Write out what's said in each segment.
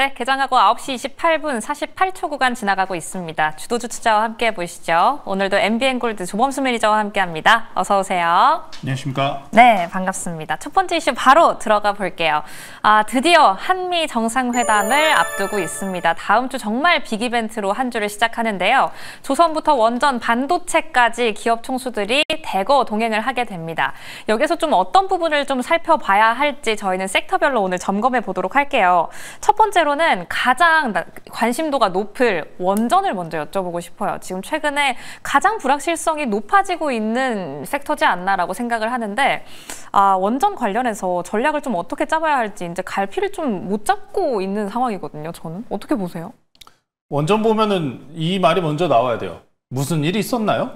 네, 개장하고 9시 28분 48초 구간 지나가고 있습니다. 주도주 투자와 함께 보시죠. 오늘도 MBN골드 조범수 매니저와 함께합니다. 어서 오세요. 안녕하십니까? 네, 반갑습니다. 첫 번째 이슈 바로 들어가 볼게요. 드디어 한미 정상회담을 앞두고 있습니다. 다음 주 정말 빅 이벤트로 한 주를 시작하는데요. 조선부터 원전, 반도체까지 기업 총수들이 대거 동행을 하게 됩니다. 여기서 좀 어떤 부분을 좀 살펴봐야 할지 저희는 섹터별로 오늘 점검해 보도록 할게요. 첫 번째로는 가장 관심도가 높을 원전을 먼저 여쭤보고 싶어요. 지금 최근에 가장 불확실성이 높아지고 있는 섹터지 않나라고 생각을 하는데 원전 관련해서 전략을 좀 어떻게 짜봐야 할지 이제 갈피를 좀 못 잡고 있는 상황이거든요. 저는 어떻게 보세요? 원전 보면은 이 말이 먼저 나와야 돼요. 무슨 일이 있었나요?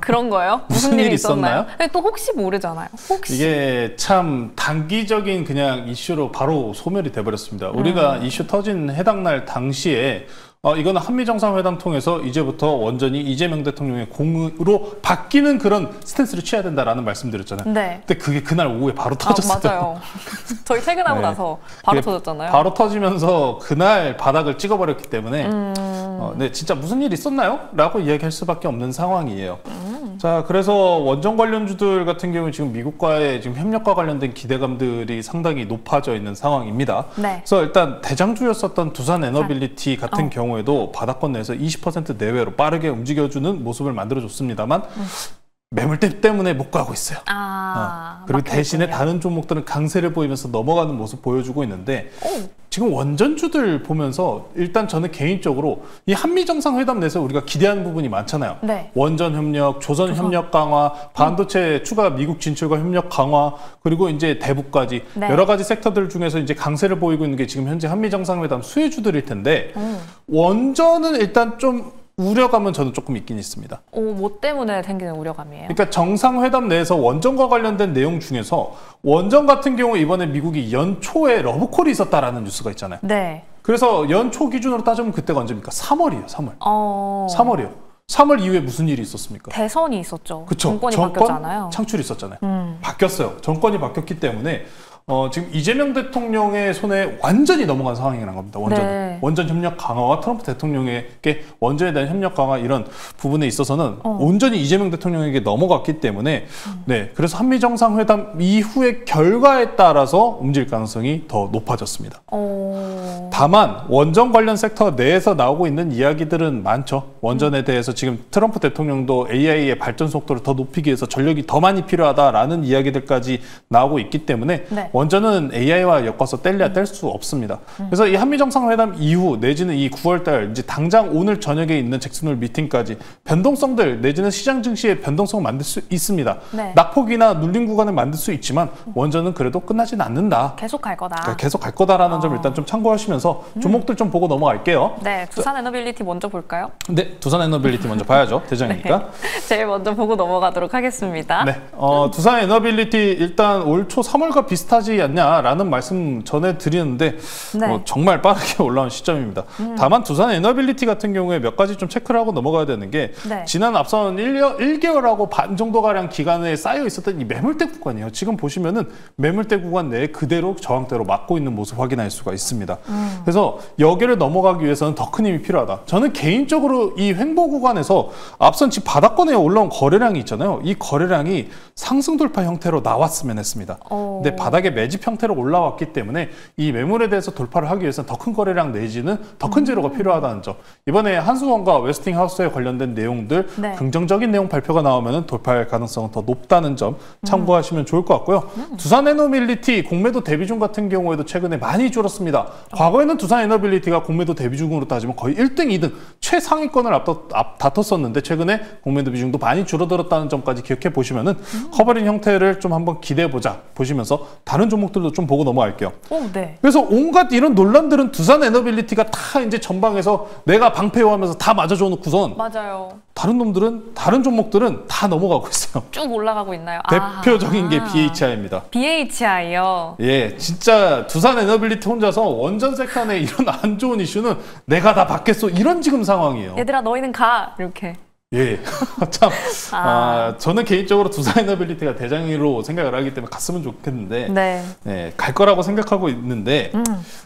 그런 거예요? 무슨 일이 있었나요? 근데 또 혹시 모르잖아요. 혹시. 이게 참 단기적인 그냥 이슈로 바로 소멸이 돼버렸습니다. 우리가 이슈 터진 해당 날 당시에 이거는 한미정상회담 통해서 이제부터 원전이 이재명 대통령의 공으로 바뀌는 그런 스탠스를 취해야 된다라는 말씀드렸잖아요. 네. 근데 그게 그날 오후에 바로 터졌어요. 맞아요. 저희 퇴근하고 네. 나서 바로 터졌잖아요. 바로 터지면서 그날 바닥을 찍어버렸기 때문에 네, 진짜 무슨 일 있었나요? 라고 이야기할 수밖에 없는 상황이에요. 자, 그래서 원전 관련주들 같은 경우는 지금 미국과의 지금 협력과 관련된 기대감들이 상당히 높아져 있는 상황입니다. 네. 그래서 일단 대장주였었던 두산 에너빌리티 같은 경우에도 바닥권 내에서 20% 내외로 빠르게 움직여주는 모습을 만들어줬습니다만 매물대 때문에 못 가고 있어요. 그리고 대신에 다른 종목들은 강세를 보이면서 넘어가는 모습 보여주고 있는데 지금 원전주들 보면서 일단 저는 개인적으로 이 한미정상회담 내에서 우리가 기대하는 부분이 많잖아요. 네. 원전 협력, 조선 협력 강화, 반도체 추가 미국 진출과 협력 강화, 그리고 이제 대북까지 여러 가지 섹터들 중에서 이제 강세를 보이고 있는 게 지금 현재 한미정상회담 수혜주들일 텐데 원전은 일단 좀 우려감은 저는 조금 있긴 있습니다. 뭐 때문에 생기는 우려감이에요? 그러니까 정상회담 내에서 원전과 관련된 내용 중에서 원전 같은 경우 이번에 미국이 연초에 러브콜이 있었다라는 뉴스가 있잖아요. 네. 그래서 연초 기준으로 따지면 그때가 언제입니까? 3월이에요, 3월. 3월이요. 3월 이후에 무슨 일이 있었습니까? 대선이 있었죠. 그쵸? 정권이 바뀌었잖아요. 창출이 있었잖아요. 바뀌었어요. 정권이 바뀌었기 때문에 지금 이재명 대통령의 손에 완전히 넘어간 상황이라는 겁니다. 원전은. 네. 원전 협력 강화와 트럼프 대통령에게 원전에 대한 협력 강화 이런 부분에 있어서는 온전히 이재명 대통령에게 넘어갔기 때문에 네, 그래서 한미 정상회담 이후의 결과에 따라서 움직일 가능성이 더 높아졌습니다. 다만 원전 관련 섹터 내에서 나오고 있는 이야기들은 많죠. 원전에 대해서 지금 트럼프 대통령도 AI의 발전 속도를 더 높이기 위해서 전력이 더 많이 필요하다라는 이야기들까지 나오고 있기 때문에 네. 원전은 AI와 엮어서 뗄래야 뗄 수 없습니다. 그래서 이 한미정상회담 이후 내지는 이 9월달 이제 당장 오늘 저녁에 있는 잭슨홀 미팅까지 변동성들 내지는 시장 증시의 변동성을 만들 수 있습니다. 네. 낙폭이나 눌림 구간을 만들 수 있지만 원전은 그래도 끝나진 않는다. 계속 갈 거다. 그러니까 계속 갈 거다라는 점 일단 좀 참고하시면서 종목들 좀 보고 넘어갈게요. 네, 두산 에너빌리티 먼저 볼까요? 네, 두산 에너빌리티 먼저 봐야죠. 대장이니까. 네, 제일 먼저 보고 넘어가도록 하겠습니다. 네, 두산 에너빌리티 일단 올 초 3월과 비슷하지 않냐라는 말씀 전해드리는데 네. 정말 빠르게 올라온 시점입니다. 다만 두산 에너빌리티 같은 경우에 몇 가지 좀 체크를 하고 넘어가야 되는 게 네. 지난 앞선 1개월하고 반 정도가량 기간에 쌓여 있었던 이 매물대 구간이에요. 지금 보시면은 매물대 구간 내에 그대로 저항대로 막고 있는 모습 확인할 수가 있습니다. 그래서 여기를 넘어가기 위해서는 더 큰 힘이 필요하다. 저는 개인적으로 이 횡보 구간에서 앞선 집 바닥권에 올라온 거래량이 있잖아요. 이 거래량이 상승 돌파 형태로 나왔으면 했습니다. 근데 바닥에 매집 형태로 올라왔기 때문에 이 매물에 대해서 돌파를 하기 위해서는 더 큰 거래량 내지는 더 큰 재료가 필요하다는 점. 이번에 한수원과 웨스팅하우스에 관련된 내용들 네. 긍정적인 내용 발표가 나오면 돌파할 가능성은 더 높다는 점 참고하시면 좋을 것 같고요. 두산 에너빌리티 공매도 대비중 같은 경우에도 최근에 많이 줄었습니다. 과거에는 두산 에너빌리티가 공매도 대비중으로 따지면 거의 1등, 2등 최상위권을 다퉜었는데 최근에 공매도 비중도 많이 줄어들었다는 점까지 기억해 보시면은 커버링 형태를 좀 한번 기대해 보자 보시면서 다른 종목들도 좀 보고 넘어갈게요. 네. 그래서 온갖 이런 논란들은 두산 에너빌리티가 다 이제 전방에서 내가 방패요하면서 다 맞아줘 놓고선 맞아요. 다른 종목들은 다 넘어가고 있어요. 쭉 올라가고 있나요? 대표적인 게 BHI입니다. BHI요? 예, 진짜 두산 에너빌리티 혼자서 원전 섹터 내 이런 안 좋은 이슈는 내가 다 받겠어 이런 지금 상황이에요. 얘들아 너희는 가 이렇게. 예, 참, 저는 개인적으로 두산 에너빌리티가 대장으로 생각을 하기 때문에 갔으면 좋겠는데, 네, 갈 거라고 생각하고 있는데,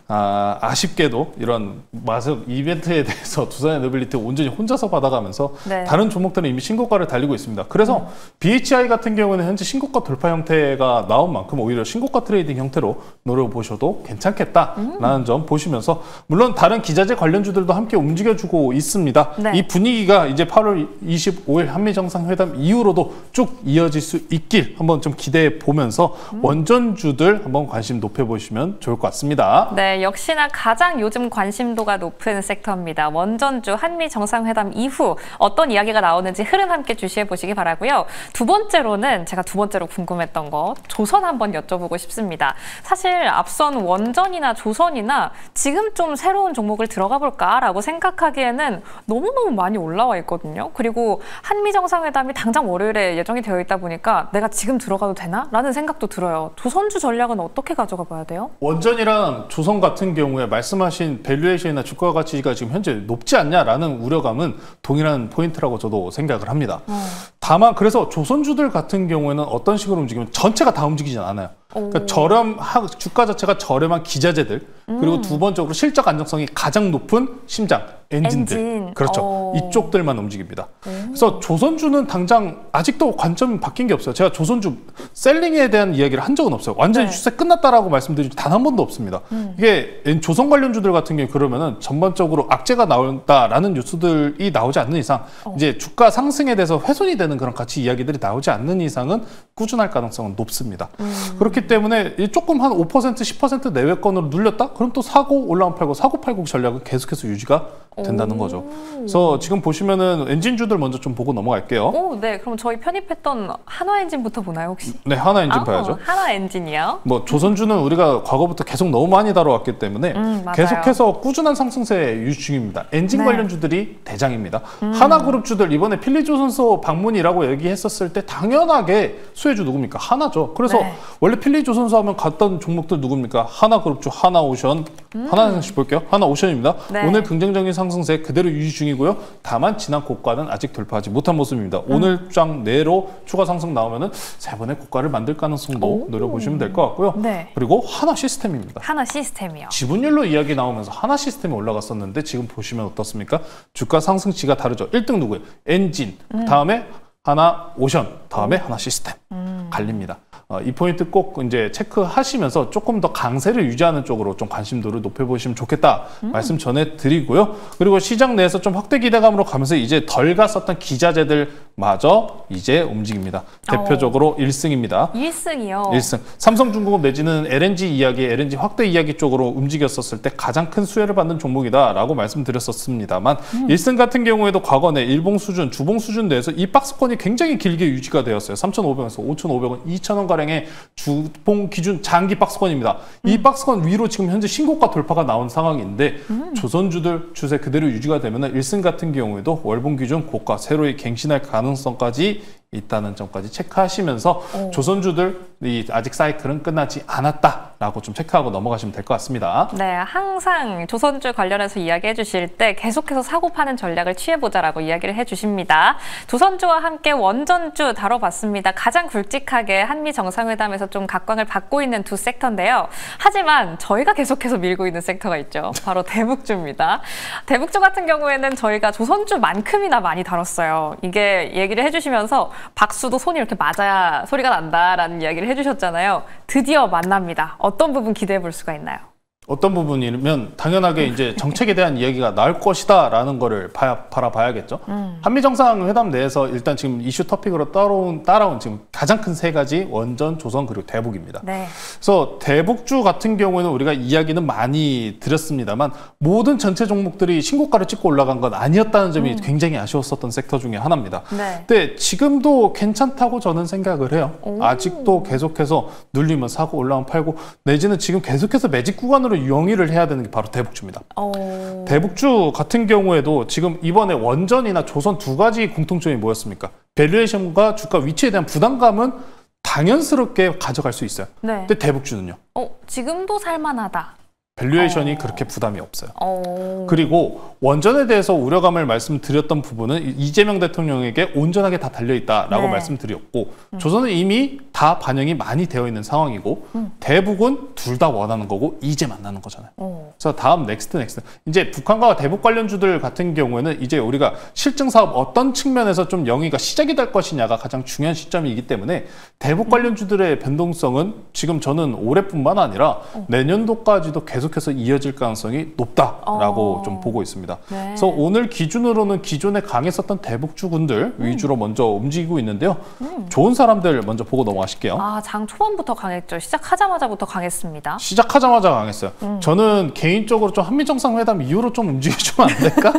아쉽게도 이런 마석 이벤트에 대해서 두산 에너빌리티 온전히 혼자서 받아가면서 다른 종목들은 이미 신고가를 달리고 있습니다. 그래서 BHI 같은 경우는 현재 신고가 돌파 형태가 나온 만큼 오히려 신고가 트레이딩 형태로 노려보셔도 괜찮겠다라는 점 보시면서, 물론 다른 기자재 관련주들도 함께 움직여주고 있습니다. 이 분위기가 이제 8월 25일 한미정상회담 이후로도 쭉 이어질 수 있길 한번 좀 기대해 보면서 원전주들 한번 관심 높여보시면 좋을 것 같습니다. 네, 역시나 가장 요즘 관심도가 높은 섹터입니다. 원전주 한미정상회담 이후 어떤 이야기가 나오는지 흐름 함께 주시해 보시기 바라고요. 두 번째로는 제가 두 번째로 궁금했던 거 조선 한번 여쭤보고 싶습니다. 사실 앞선 원전이나 조선이나 지금 좀 새로운 종목을 들어가 볼까라고 생각하기에는 너무너무 많이 올라와 있거든요. 그리고 한미 정상회담이 당장 월요일에 예정이 되어 있다 보니까 내가 지금 들어가도 되나? 라는 생각도 들어요. 조선주 전략은 어떻게 가져가 봐야 돼요? 원전이랑 조선 같은 경우에 말씀하신 밸류에이션이나 주가 가치가 지금 현재 높지 않냐라는 우려감은 동일한 포인트라고 저도 생각을 합니다. 다만 그래서 조선주들 같은 경우에는 어떤 식으로 움직이면 전체가 다 움직이진 않아요. 그러니까 주가 자체가 저렴한 기자재들, 그리고 두 번째로 실적 안정성이 가장 높은 심장, 엔진들. 그렇죠. 이쪽들만 움직입니다. 그래서 조선주는 당장 아직도 관점이 바뀐 게 없어요. 제가 조선주 셀링에 대한 이야기를 한 적은 없어요. 완전히 추세 끝났다라고 말씀드린 적 단 한 번도 없습니다. 이게 조선 관련주들 같은 경우 그러면은 전반적으로 악재가 나온다라는 뉴스들이 나오지 않는 이상, 이제 주가 상승에 대해서 훼손이 되는 그런 가치 이야기들이 나오지 않는 이상은 꾸준할 가능성은 높습니다. 그렇기 때문에 조금 한 5%, 10% 내외권으로 눌렸다? 그럼 또 사고 올라온 팔고, 사고 팔고 전략은 계속해서 유지가 된다는 거죠. 그래서 지금 보시면은 엔진주들 먼저 좀 보고 넘어갈게요. 네, 그럼 저희 편입했던 한화 엔진부터 보나요, 혹시? 네, 한화 엔진 봐야죠. 한화 엔진이요? 뭐 조선주는 우리가 과거부터 계속 너무 많이 다뤄왔기 때문에 계속해서 꾸준한 상승세 유지 중입니다. 엔진 관련주들이 대장입니다. 하나그룹주들 이번에 필리조선소 방문이라고 얘기했었을 때 당연하게 수혜주 누굽니까? 하나죠. 그래서 원래 필리조선소 하면 갔던 종목들 누굽니까? 하나그룹주, 하나오션, 하나씩 볼게요. 하나오션입니다. 오늘 긍정적인 상승세 그대로 유지 중이고요. 다만 지난 고가는 아직 돌파하지 못한 모습입니다. 오늘 장 내로 추가 상승 나오면은 세 번의 고가를 만들 가능성도 노려보시면 될 것 같고요. 그리고 하나 시스템입니다. 하나 시스템이요. 지분율로 이야기 나오면서 하나 시스템이 올라갔었는데 지금 보시면 어떻습니까? 주가 상승치가 다르죠. 1등 누구예요? 엔진, 다음에 하나 오션, 다음에 하나 시스템 갈립니다. 이 포인트 꼭 이제 체크하시면서 조금 더 강세를 유지하는 쪽으로 좀 관심도를 높여보시면 좋겠다 말씀 전해드리고요. 그리고 시장 내에서 좀 확대 기대감으로 가면서 이제 덜 갔었던 기자재들마저 이제 움직입니다. 대표적으로 1승입니다. 1승이요? 1승. 삼성중공업 내지는 LNG 이야기, LNG 확대 이야기 쪽으로 움직였었을 때 가장 큰 수혜를 받는 종목이다라고 말씀드렸었습니다만 1승 같은 경우에도 과거 내 일봉 수준, 주봉 수준 내에서 이 박스권이 굉장히 길게 유지가 되었어요. 3,500원에서 5,500원, 2,000원 가량의 주봉 기준 장기 박스권입니다. 이 박스권 위로 지금 현재 신고가 돌파가 나온 상황인데 조선주들 추세 그대로 유지가 되면 1승 같은 경우에도 월봉 기준 고가 새로이 갱신할 가능성까지 있다는 점까지 체크하시면서 조선주들이 아직 사이클은 끝나지 않았다라고 좀 체크하고 넘어가시면 될 것 같습니다. 네, 항상 조선주 관련해서 이야기해 주실 때 계속해서 사고 파는 전략을 취해보자라고 이야기를 해주십니다. 조선주와 함께 원전주 다뤄봤습니다. 가장 굵직하게 한미 정상회담에서 좀 각광을 받고 있는 두 섹터인데요. 하지만 저희가 계속해서 밀고 있는 섹터가 있죠. 바로 대북주입니다. 대북주 같은 경우에는 저희가 조선주만큼이나 많이 다뤘어요. 이게 얘기를 해주시면서 박수도 손이 이렇게 맞아야 소리가 난다라는 이야기를 해주셨잖아요. 드디어 만납니다. 어떤 부분 기대해 볼 수가 있나요? 어떤 부분이면 당연하게 이제 정책에 대한 이야기가 나올 것이다라는 거를 바라봐야겠죠. 한미 정상회담 내에서 일단 지금 이슈 토픽으로 따라온 지금 가장 큰 세 가지 원전, 조선 그리고 대북입니다. 그래서 대북주 같은 경우에는 우리가 이야기는 많이 드렸습니다만 모든 전체 종목들이 신고가를 찍고 올라간 건 아니었다는 점이 굉장히 아쉬웠었던 섹터 중에 하나입니다. 근데 지금도 괜찮다고 저는 생각을 해요. 아직도 계속해서 눌리면 사고 올라오면 팔고 내지는 지금 계속해서 매직 구간으로 유영위를 해야 되는 게 바로 대북주입니다. 대북주 같은 경우에도 지금 이번에 원전이나 조선 두 가지 공통점이 뭐였습니까? 밸류에이션과 주가 위치에 대한 부담감은 당연스럽게 가져갈 수 있어요. 근데 대북주는요? 지금도 살만하다. 밸류에이션이 그렇게 부담이 없어요. 그리고 원전에 대해서 우려감을 말씀드렸던 부분은 이재명 대통령에게 온전하게 다 달려있다라고 네. 말씀드렸고 조선은 이미 다 반영이 많이 되어 있는 상황이고 대북은 둘 다 원하는 거고 이제 만나는 거잖아요. 그래서 다음 넥스트. 이제 북한과 대북 관련주들 같은 경우에는 이제 우리가 실증 사업 어떤 측면에서 좀 영위가 시작이 될 것이냐가 가장 중요한 시점이기 때문에 대북 관련주들의 변동성은 지금 저는 올해뿐만 아니라 내년도까지도 계속해서 이어질 가능성이 높다라고 좀 보고 있습니다. 네. 그래서 오늘 기준으로는 기존에 강했었던 대북주군들 위주로 먼저 움직이고 있는데요. 좋은 사람들 먼저 보고 넘어가실게요. 아, 장 초반부터 강했죠. 시작하자마자부터 강했습니다. 시작하자마자 강했어요. 저는 개인적으로 좀 한미정상회담 이후로 좀 움직여주면 안 될까?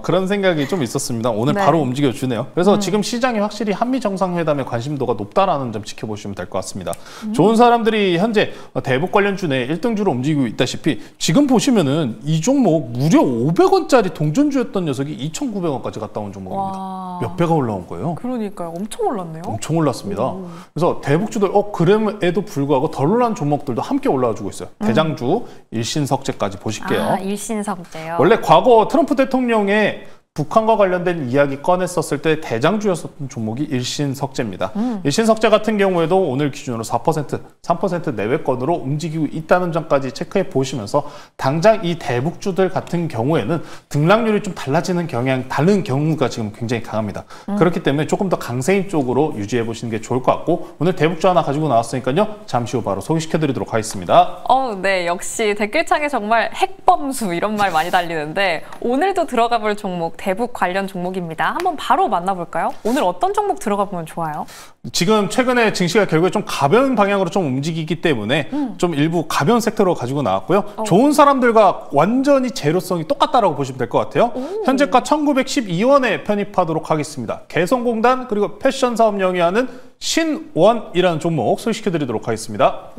그런 생각이 좀 있었습니다. 오늘 네. 바로 움직여주네요. 그래서 지금 시장이 확실히 한미정상회담에 관심도가 높다라는 점 지켜보시면 될 것 같습니다. 좋은 사람들이 현재 대북 관련주 내 1등주로 움직이고 있다시피 지금 보시면은 이 종목 무려 500원짜리 동전주였던 녀석이 2,900원까지 갔다 온 종목입니다. 와. 몇 배가 올라온 거예요? 그러니까요. 엄청 올랐네요. 엄청 올랐습니다. 그래서 대북주들 그럼에도 불구하고 덜 올라온 종목들도 함께 올라와주고 있어요. 대장주, 일신석재까지 보실게요. 아, 일신석재요. 원래 과거 트럼프 대통령의 북한과 관련된 이야기 꺼냈었을 때 대장주였었던 종목이 일신석재입니다. 일신석재 같은 경우에도 오늘 기준으로 4%, 3% 내외권으로 움직이고 있다는 점까지 체크해 보시면서 당장 이 대북주들 같은 경우에는 등락률이 좀 달라지는 다른 경우가 지금 굉장히 강합니다. 그렇기 때문에 조금 더 강세인 쪽으로 유지해 보시는 게 좋을 것 같고 오늘 대북주 하나 가지고 나왔으니까요. 잠시 후 바로 소개시켜 드리도록 하겠습니다. 네. 역시 댓글창에 정말 핵범수 이런 말 많이 달리는데 오늘도 들어가 볼 종목 대북 관련 종목입니다. 한번 바로 만나볼까요? 오늘 어떤 종목 들어가 보면 좋아요? 지금 최근에 증시가 결국에 좀 가벼운 방향으로 좀 움직이기 때문에 좀 일부 가벼운 섹터로 가지고 나왔고요. 좋은 사람들과 완전히 재료성이 똑같다라고 보시면 될 것 같아요. 현재가 1912원에 편입하도록 하겠습니다. 개성공단 그리고 패션 사업 영위하는 신원이라는 종목 소개시켜드리도록 하겠습니다.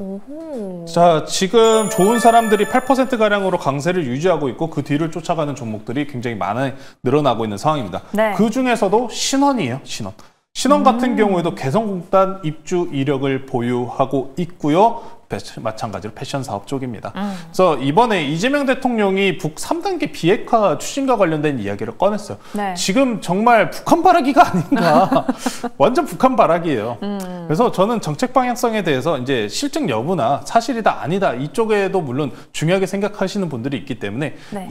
자, 지금 좋은 사람들이 8%가량으로 강세를 유지하고 있고 그 뒤를 쫓아가는 종목들이 굉장히 많이 늘어나고 있는 상황입니다. 네. 그 중에서도 신원이에요. 신원 같은 경우에도 개성공단 입주 이력을 보유하고 있고요. 마찬가지로 패션 사업 쪽입니다. 그래서 이번에 이재명 대통령이 북 3단계 비핵화 추진과 관련된 이야기를 꺼냈어요. 네. 지금 정말 북한 바라기가 아닌가. 완전 북한 바라기예요. 그래서 저는 정책 방향성에 대해서 이제 실증 여부나 사실이다 아니다 이쪽에도 물론 중요하게 생각하시는 분들이 있기 때문에 네.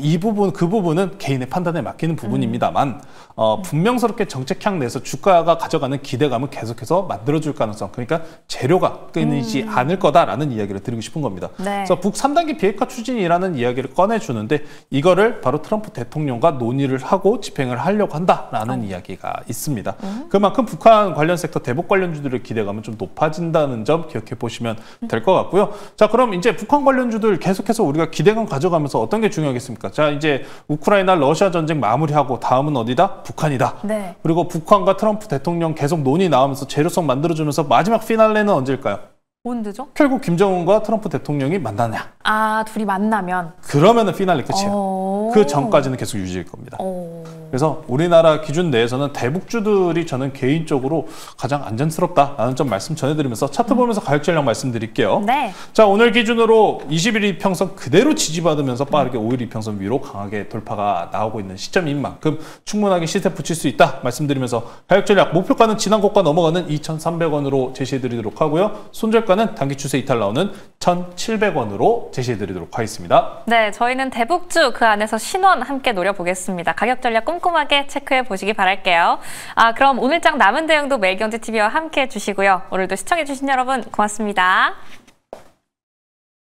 그 부분은 개인의 판단에 맡기는 부분입니다만 분명스럽게 정책향 내에서 주가가 가져가는 기대감은 계속해서 만들어줄 가능성 그러니까 재료가 끊이지 않을 거다라는 이야기를 드리고 싶은 겁니다. 네. 그래서 북 3단계 비핵화 추진이라는 이야기를 꺼내주는데 이거를 바로 트럼프 대통령과 논의를 하고 집행을 하려고 한다라는 이야기가 있습니다. 그만큼 북한 관련 섹터 대북 관련주들의 기대감은 좀 높아진다는 점 기억해 보시면 될 것 같고요. 자, 그럼 이제 북한 관련주들 계속해서 우리가 기대감 가져가면서 어떤 게 중요하겠습니까? 자, 이제 우크라이나 러시아 전쟁 마무리하고 다음은 어디다? 북한이다. 네. 그리고 북한과 트럼프 대통령 계속 논의 나오면서 재료성 만들어주면서 마지막 피날레는 언제일까요? 언제죠? 결국 김정은과 트럼프 대통령이 만나냐? 아, 둘이 만나면. 그러면은 피날레 끝이에요. 그 전까지는 계속 유지일 겁니다. 그래서 우리나라 기준 내에서는 대북주들이 저는 개인적으로 가장 안전스럽다라는 점 말씀 전해드리면서 차트 보면서 가격 전략 말씀드릴게요. 네. 자, 오늘 기준으로 21일 이평선 그대로 지지받으면서 빠르게 5일 이평선 위로 강하게 돌파가 나오고 있는 시점인 만큼 충분하게 시세 붙일 수 있다 말씀드리면서 가격 전략 목표가는 지난 고가 넘어가는 2,300원으로 제시해드리도록 하고요. 손절가는 단기 추세 이탈 나오는 1,700원으로 제시해드리도록 하겠습니다. 네, 저희는 대북주 그 안에서 신원 함께 노려보겠습니다. 가격 전략 꼼꼼하게 체크해 보시기 바랄게요. 그럼 오늘장 남은 대응도 매일경제TV와 함께 해주시고요. 오늘도 시청해주신 여러분 고맙습니다.